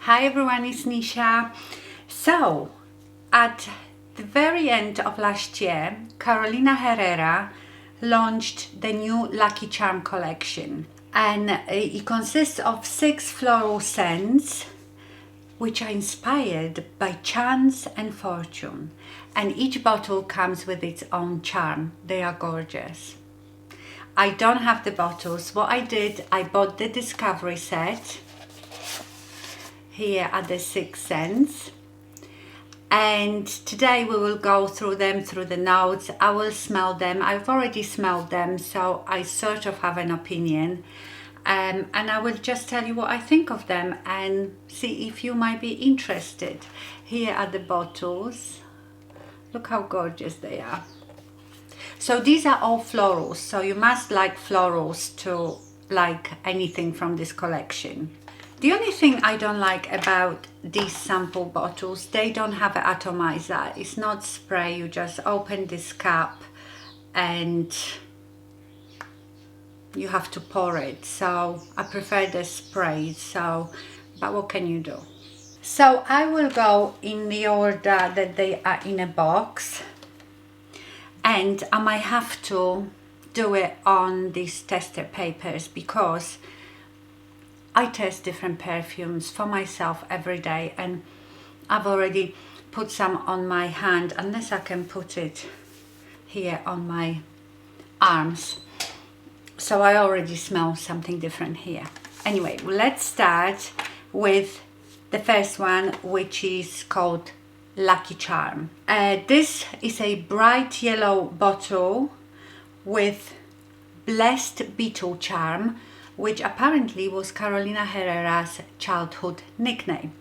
Hi everyone, it's Nisha. So, at the very end of last year, Carolina Herrera launched the new Lucky Charm collection, and it consists of 6 floral scents which are inspired by chance and fortune, and each bottle comes with its own charm. They are gorgeous. I don't have the bottles. What I did, I bought the Discovery set. Here are the 6 scents, and today we will go through them, through the notes. I will smell them. I've already smelled them, so I sort of have an opinion, and I will just tell you what I think of them and see if you might be interested. Here are the bottles. Look how gorgeous they are. So these are all florals, so you must like florals to like anything from this collection. The only thing I don't like about these sample bottles, they don't have an atomizer. It's not spray. You just open this cap and you have to pour it. So I prefer the spray, but what can you do? So I will go in the order that they are in a box, and I might have to do it on these tester papers because I test different perfumes for myself every day, and I've already put some on my hand, unless I can put it here on my arms. So I already smell something different here. Anyway, let's start with the first one, which is called Lucky Charm. This is a bright yellow bottle with Blessed Beetle Charm, which apparently was Carolina Herrera's childhood nickname.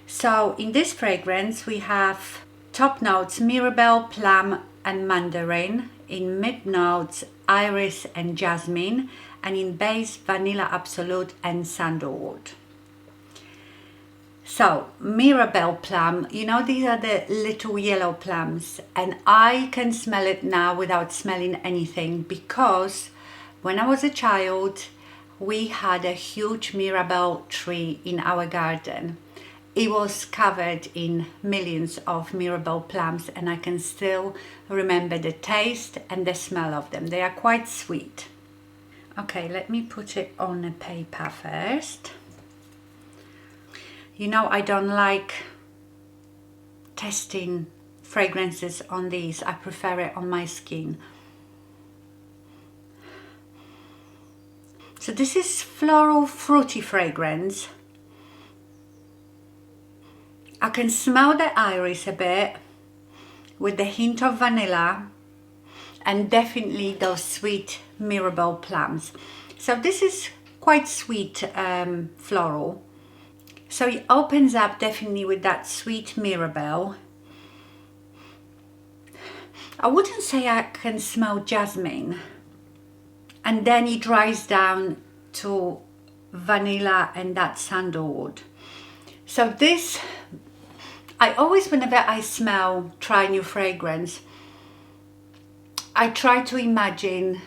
So in this fragrance we have top notes Mirabelle, plum and mandarin, in mid notes iris and jasmine, and in base vanilla absolute and sandalwood. So Mirabelle plum, you know, these are the little yellow plums, and I can smell it now without smelling anything, because when I was a child we had a huge Mirabelle tree in our garden. It was covered in millions of Mirabelle plums, and I can still remember the taste and the smell of them. They are quite sweet. Okay, let me put it on a paper first. You know, I don't like testing fragrances on these. I prefer it on my skin. So this is floral fruity fragrance. I can smell the iris a bit with the hint of vanilla, and definitely those sweet Mirabelle plums. So this is quite sweet floral. So it opens up definitely with that sweet Mirabelle. I wouldn't say I can smell jasmine, and then it dries down to vanilla and that sandalwood. So this, I always, whenever I try new fragrance, I try to imagine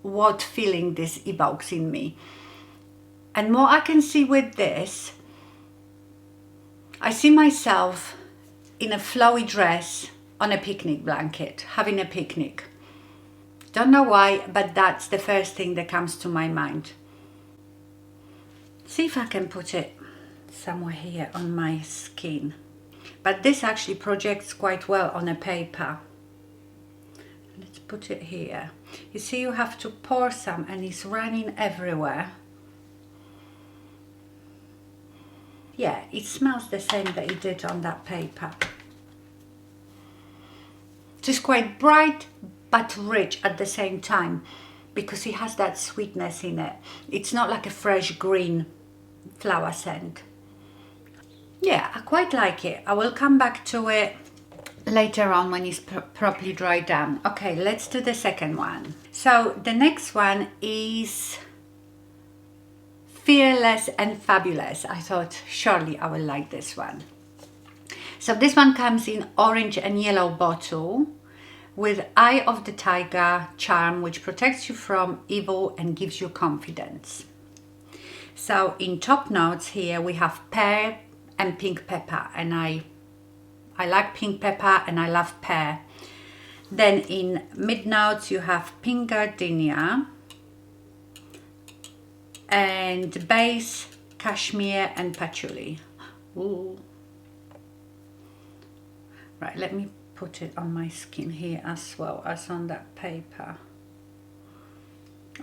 what feeling this evokes in me. And what I can see with this, I see myself in a flowy dress on a picnic blanket, having a picnic. Don't know why, but that's the first thing that comes to my mind. See if I can put it somewhere here on my skin. But this actually projects quite well on a paper. Let's put it here. You see, you have to pour some, and it's running everywhere. Yeah, it smells the same that it did on that paper. Just quite bright but rich at the same time, because it has that sweetness in it. It's not like a fresh green flower scent. Yeah, I quite like it. I will come back to it later on when it's properly dried down. Okay, let's do the second one. So the next one is Fearless and Fabulous. I thought surely I will like this one. So this one comes in orange and yellow bottle with Eye of the Tiger charm, which protects you from evil and gives you confidence. So in top notes here we have pear and pink pepper, and I like pink pepper and I love pear. Then in mid notes you have pink gardenia, and base cashmere and patchouli. Ooh. Right, let me put it on my skin here as well as on that paper.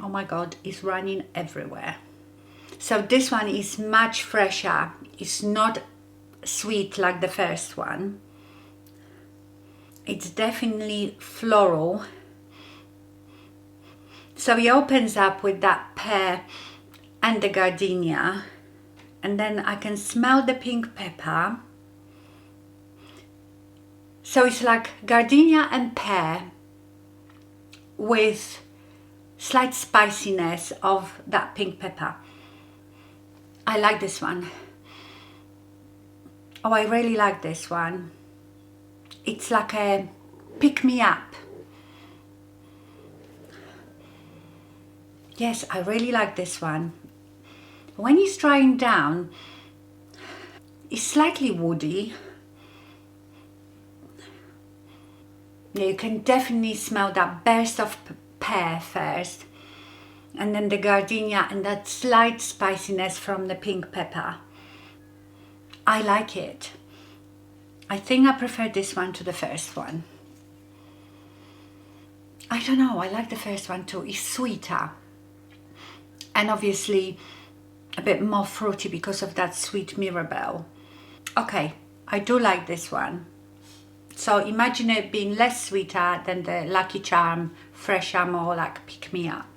Oh my god, it's running everywhere. So this one is much fresher. It's not sweet like the first one. It's definitely floral. So it opens up with that pear and the gardenia, and then I can smell the pink pepper. So it's like gardenia and pear with slight spiciness of that pink pepper. I like this one. Oh, I really like this one. It's like a pick-me-up. Yes, I really like this one. When it's drying down, it's slightly woody. Yeah, you can definitely smell that burst of pear first, and then the gardenia and that slight spiciness from the pink pepper. I like it. I think I prefer this one to the first one. I don't know, I like the first one too. It's sweeter and obviously a bit more fruity because of that sweet Mirabelle. Okay, I do like this one. So imagine it being less sweeter than the Lucky Charm, fresher, more like pick me up.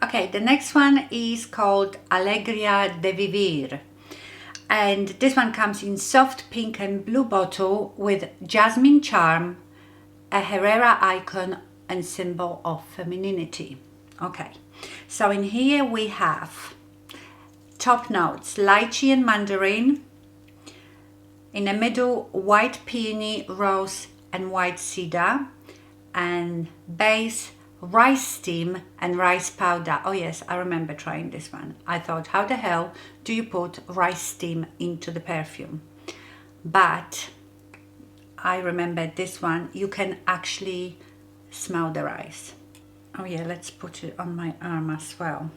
Okay, the next one is called Alegria de Vivir. And this one comes in soft pink and blue bottle with jasmine charm, a Herrera icon and symbol of femininity. Okay, so in here we have top notes, lychee and mandarin. In the middle, white peony, rose and white cedar. And base, rice steam and rice powder. Oh yes, I remember trying this one. I thought, how the hell do you put rice steam into the perfume? But I remember this one, you can actually smell the rice. Oh yeah, let's put it on my arm as well.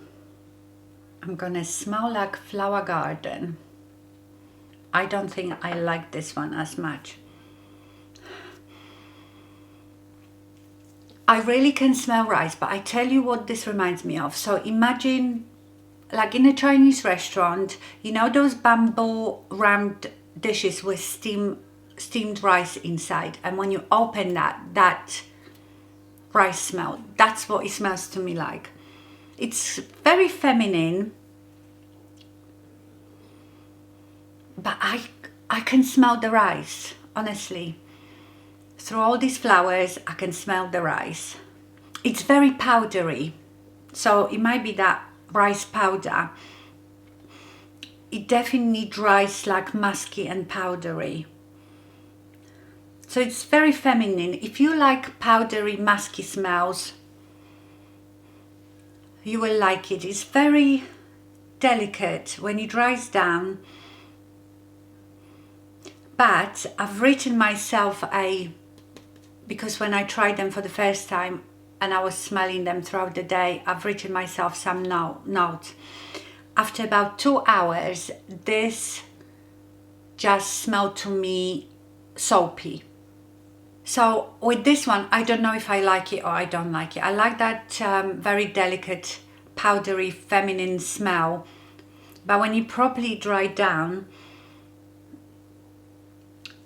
I'm gonna smell like flower garden. I don't think I like this one as much. I really can smell rice, but I tell you what this reminds me of. So imagine like in a Chinese restaurant, you know those bamboo round dishes with steamed rice inside, and when you open that rice smell, that's what it smells to me like. It's very feminine, but I can smell the rice, honestly. Through all these flowers, I can smell the rice. It's very powdery, so it might be that rice powder. It definitely dries like musky and powdery. So it's very feminine. If you like powdery, musky smells, you will like it. It's very delicate when it dries down. But I've written myself because when I tried them for the first time and I was smelling them throughout the day, I've written myself some notes. After about 2 hours, this just smelled to me soapy. So with this one, I don't know if I like it or I don't like it. I like that very delicate, powdery, feminine smell. But when it properly dried down,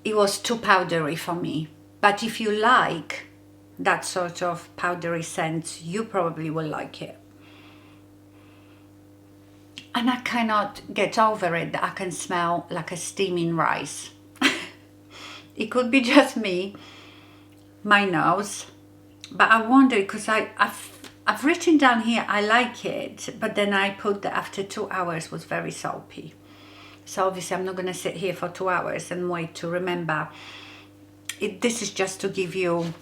it was too powdery for me. But if you like that sort of powdery scent, you probably will like it. And I cannot get over it that I can smell like a steaming rice. It could be just me, my nose, but I wonder because I've written down here I like it, but then I put that after 2 hours was very soapy. So obviously I'm not going to sit here for 2 hours and wait to remember. This is just to give you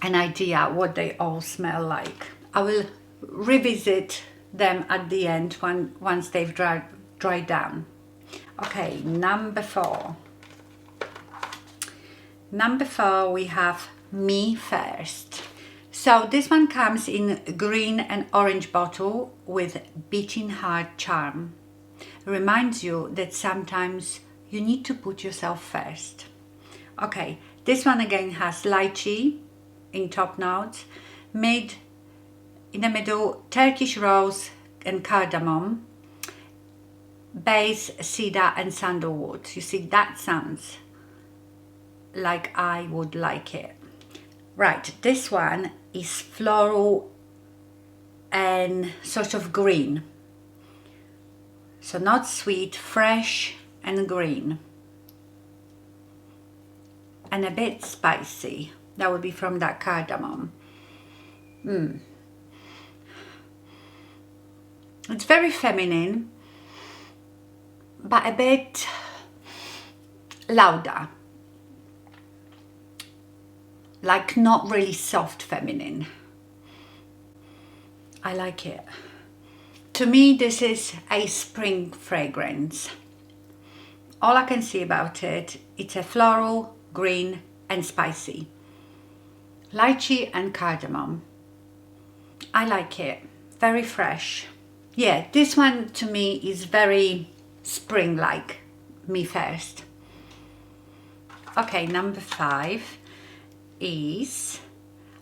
an idea what they all smell like. I will revisit them at the end once they've dried down. Okay, number 4. Number 4, we have Me First. So this one comes in green and orange bottle with beating heart charm. Reminds you that sometimes you need to put yourself first. Okay, this one again has lychee in top notes, made in the middle Turkish rose and cardamom, base cedar and sandalwood. You see, that sounds like I would like it. Right, this one is floral and sort of green. So not sweet, fresh and green. And a bit spicy. That would be from that cardamom. It's very feminine, but a bit louder. Like not really soft feminine. I like it. To me, this is a spring fragrance. All I can see about it, it's a floral, green and spicy. Lychee and cardamom. I like it. Very fresh. Yeah, this one to me is very spring-like. Me First. Okay, number 5 is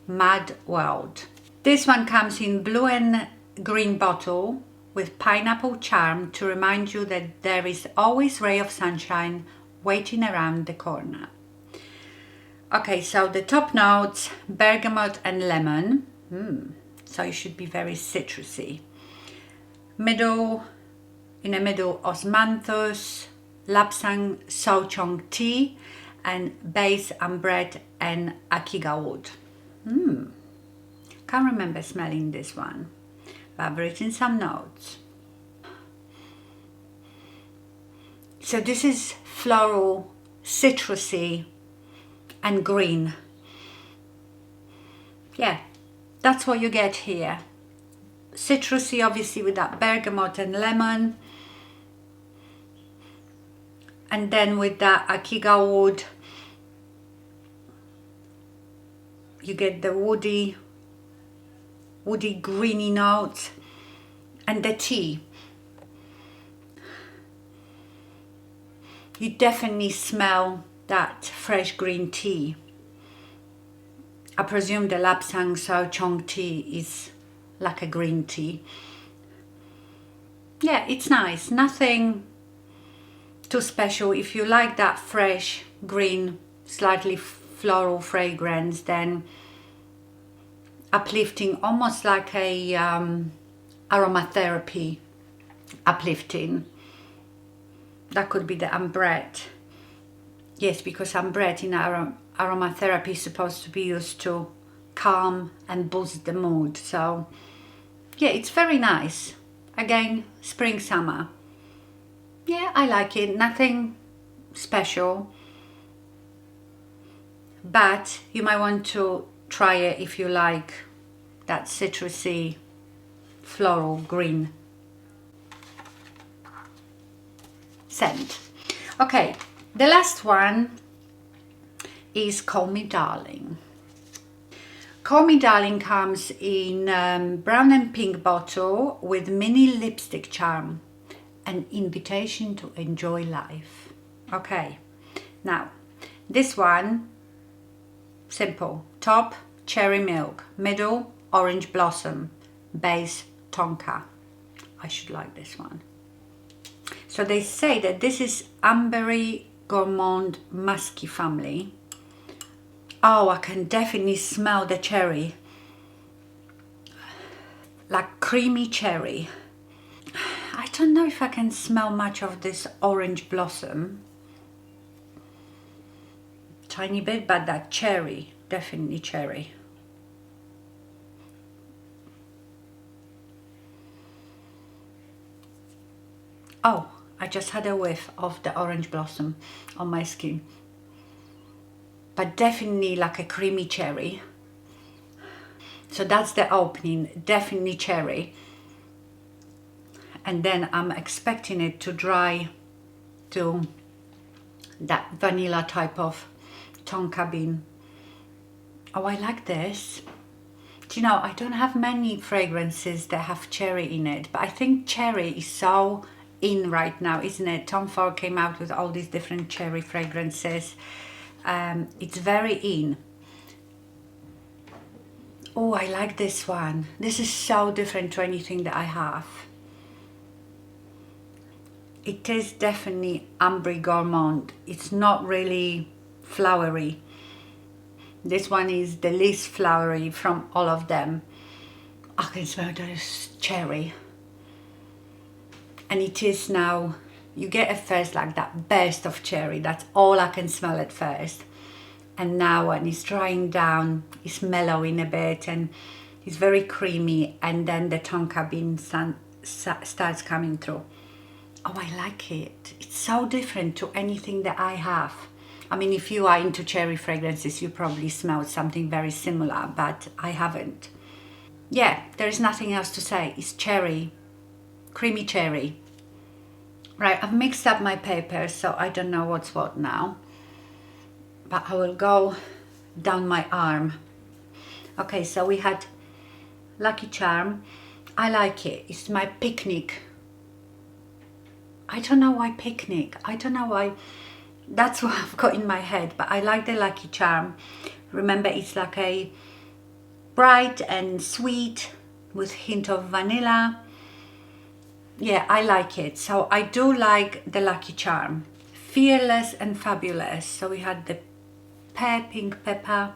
Mad World. This one comes in blue and green bottle with pineapple charm to remind you that there is always ray of sunshine waiting around the corner. Okay, so the top notes, bergamot and lemon. So it should be very citrusy. In the middle, osmanthus, lapsang souchong tea, and base ambret and akiga wood. Can't remember smelling this one, but I've written some notes. So this is floral, citrusy and green. Yeah, that's what you get here. Citrusy, obviously, with that bergamot and lemon, and then with that akiga wood you get the woody greeny notes, and the tea. You definitely smell that fresh green tea. I presume the lapsang souchong tea is like a green tea. Yeah, it's nice. Nothing too special. If you like that fresh green, slightly floral fragrance, then uplifting, almost like a aromatherapy uplifting. That could be the ambret. Yes, because ambret in aromatherapy is supposed to be used to calm and boost the mood. So yeah, it's very nice. Again, spring, summer. Yeah, I like it. Nothing special, but you might want to try it if you like that citrusy floral green scent. Okay, the last one is Call Me Darling. Call Me Darling comes in brown and pink bottle with mini lipstick charm, an invitation to enjoy life. Okay, now this one, simple. Top, cherry milk. Middle, orange blossom. Base, tonka. I should like this one. So they say that this is Ambery Gourmand Musky family. Oh, I can definitely smell the cherry. Like creamy cherry. I don't know if I can smell much of this orange blossom. Tiny bit, but that cherry, definitely cherry. Oh, I just had a whiff of the orange blossom on my skin. But definitely like a creamy cherry. So that's the opening, definitely cherry. and then I'm expecting it to dry to that vanilla type of tonka bean. Oh, I like this. Do you know, I don't have many fragrances that have cherry in it, but I think cherry is so in right now, isn't it? Tom Ford came out with all these different cherry fragrances. It's very in. Oh, I like this one. This is so different to anything that I have. It is definitely ambre gourmand. It's not really flowery. This one is the least flowery from all of them. I can smell this cherry. And it is now, you get at first like that burst of cherry. That's all I can smell at first. And now when it's drying down, it's mellowing a bit and it's very creamy. And then the tonka bean starts coming through. Oh, I like it. It's so different to anything that I have. I mean, if you are into cherry fragrances, you probably smelled something very similar, but I haven't. Yeah, there is nothing else to say. It's cherry, creamy cherry. Right, I've mixed up my paper, so I don't know what's what now. But I will go down my arm. Okay, so we had Lucky Charm. I like it. It's my picnic. I don't know why picnic. I don't know why. That's what I've got in my head. But I like the Lucky Charm. Remember, it's like a bright and sweet with hint of vanilla. Yeah, I like it. So I do like the Lucky Charm. Fearless and Fabulous. So we had the pink pepper.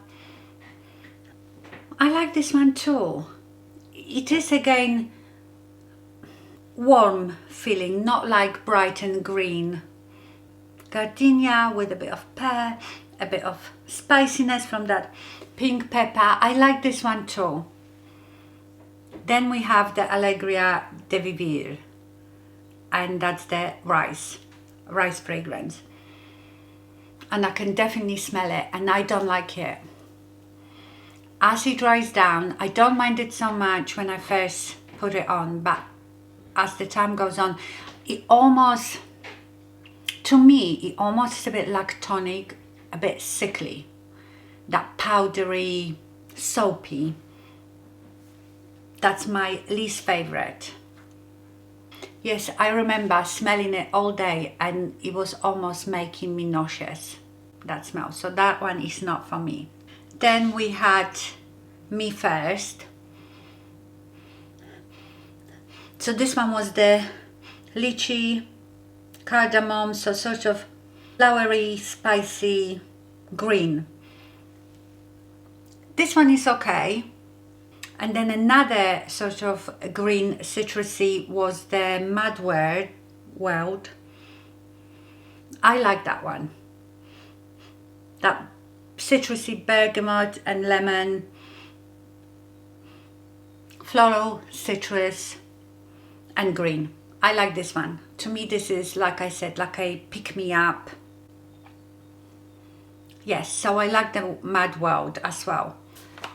I like this one too. It is again warm feeling, not like bright and green. Gardenia with a bit of pear, a bit of spiciness from that pink pepper. I like this one too. Then we have the Alegria de Vivir, and that's the rice fragrance. And I can definitely smell it, and I don't like it. As it dries down, I don't mind it so much when I first put it on, but as the time goes on, it almost, to me, it almost is a bit lactonic, a bit sickly. That powdery, soapy. That's my least favorite. Yes, I remember smelling it all day and it was almost making me nauseous, that smell. So that one is not for me. Then we had Me First. So this one was the lychee, cardamom, so sort of flowery, spicy, green. This one is okay. And then another sort of green citrusy was the Mad World. I like that one. That citrusy bergamot and lemon, floral, citrus, and green. I like this one. To me, this is, like I said, like a pick-me-up. Yes, so I like the Mad World as well.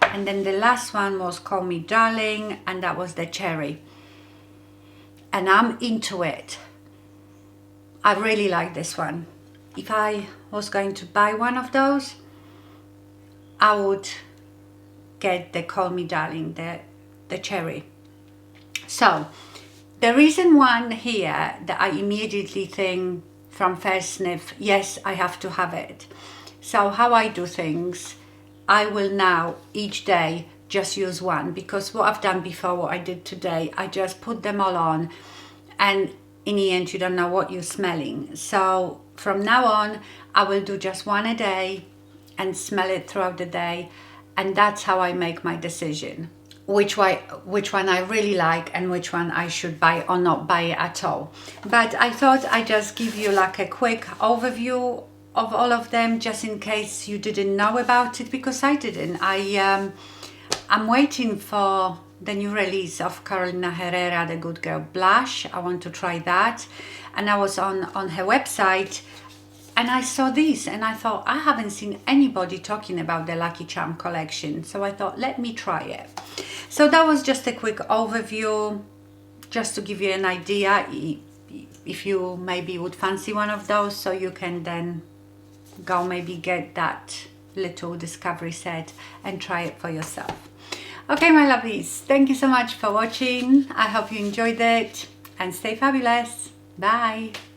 And then the last one was Call Me Darling, and that was the cherry. And I'm into it. I really like this one. If I was going to buy one of those, I would get the Call Me Darling, the cherry. So there isn't one here that I immediately think from first sniff, yes, I have to have it. So how I do things, I will now each day just use one, because what I've done before, what I did today, I just put them all on and in the end you don't know what you're smelling. So from now on I will do just one a day and smell it throughout the day, and that's how I make my decision which one I really like and which one I should buy or not buy at all. But I thought I'd just give you like a quick overview of all of them, just in case you didn't know about it, because I didn't. I'm waiting for the new release of Carolina Herrera, the Good Girl Blush. I want to try that, and I was on her website and I saw this and I thought, I haven't seen anybody talking about the Lucky Charm collection, so I thought, let me try it. So that was just a quick overview just to give you an idea if you maybe would fancy one of those, so you can then go maybe get that little discovery set and try it for yourself. Okay, my lovelies, thank you so much for watching. I hope you enjoyed it, and stay fabulous. Bye.